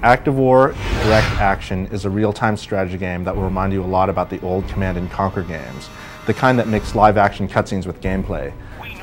Active War Direct Action is a real-time strategy game that will remind you a lot about the old Command and Conquer games, the kind that mix live-action cutscenes with gameplay.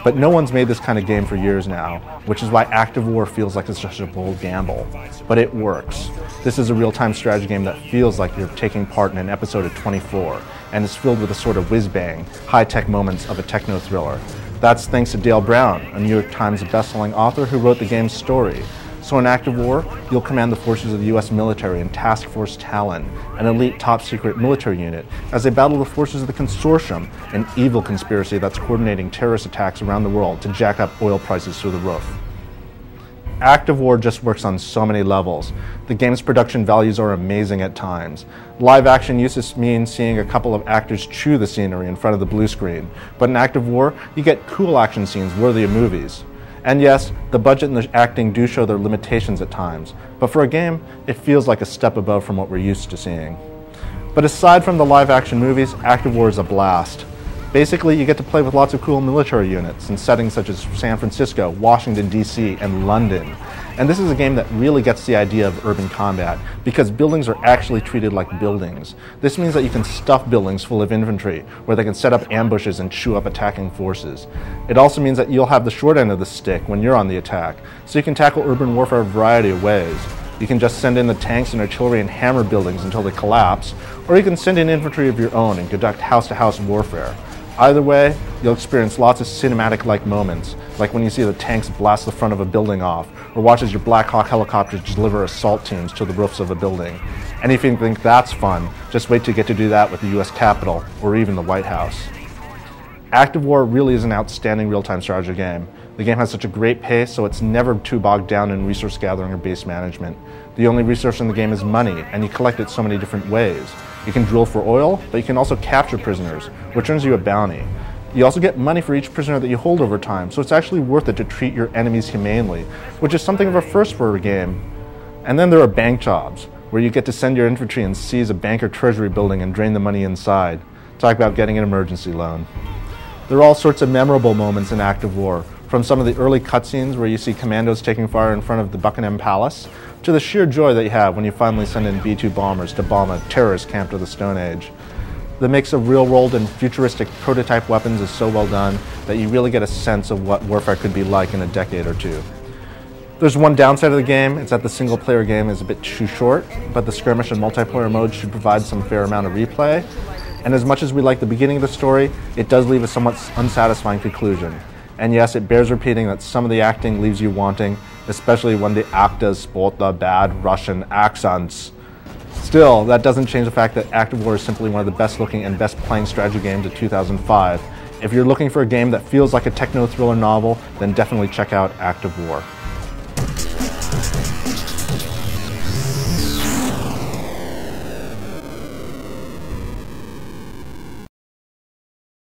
But no one's made this kind of game for years now, which is why Active War feels like it's such a bold gamble. But it works. This is a real-time strategy game that feels like you're taking part in an episode of 24, and is filled with a sort of whiz-bang, high-tech moments of a techno-thriller. That's thanks to Dale Brown, a New York Times bestselling author who wrote the game's story. So in Active War, you'll command the forces of the US military and Task Force Talon, an elite top-secret military unit, as they battle the forces of the Consortium, an evil conspiracy that's coordinating terrorist attacks around the world to jack up oil prices through the roof. Active War just works on so many levels. The game's production values are amazing at times. Live action used to mean seeing a couple of actors chew the scenery in front of the blue screen, but in Active War, you get cool action scenes worthy of movies. And yes, the budget and the acting do show their limitations at times, but for a game, it feels like a step above from what we're used to seeing. But aside from the live action movies, Active War is a blast. Basically, you get to play with lots of cool military units in settings such as San Francisco, Washington, D.C., and London. And this is a game that really gets the idea of urban combat, because buildings are actually treated like buildings. This means that you can stuff buildings full of infantry, where they can set up ambushes and chew up attacking forces. It also means that you'll have the short end of the stick when you're on the attack, so you can tackle urban warfare a variety of ways. You can just send in the tanks and artillery and hammer buildings until they collapse, or you can send in infantry of your own and conduct house-to-house warfare. Either way, you'll experience lots of cinematic-like moments, like when you see the tanks blast the front of a building off, or watch as your Black Hawk helicopters deliver assault teams to the roofs of a building. And if you think that's fun, just wait to get to do that with the US Capitol, or even the White House. Active War really is an outstanding real-time strategy game. The game has such a great pace, so it's never too bogged down in resource gathering or base management. The only resource in the game is money, and you collect it so many different ways. You can drill for oil, but you can also capture prisoners, which earns you a bounty. You also get money for each prisoner that you hold over time, so it's actually worth it to treat your enemies humanely, which is something of a first for a game. And then there are bank jobs, where you get to send your infantry and seize a bank or treasury building and drain the money inside. Talk about getting an emergency loan. There are all sorts of memorable moments in Active War, from some of the early cutscenes where you see commandos taking fire in front of the Buckingham Palace, to the sheer joy that you have when you finally send in B-2 bombers to bomb a terrorist camp of the Stone Age. The mix of real-world and futuristic prototype weapons is so well done that you really get a sense of what warfare could be like in a decade or two. There's one downside of the game, it's that the single-player game is a bit too short, but the skirmish and multiplayer modes should provide some fair amount of replay. And as much as we like the beginning of the story, it does leave a somewhat unsatisfying conclusion. And yes, it bears repeating that some of the acting leaves you wanting, especially when the actors sport the bad Russian accents. Still, that doesn't change the fact that Active War is simply one of the best looking and best playing strategy games of 2005. If you're looking for a game that feels like a techno-thriller novel, then definitely check out Active War.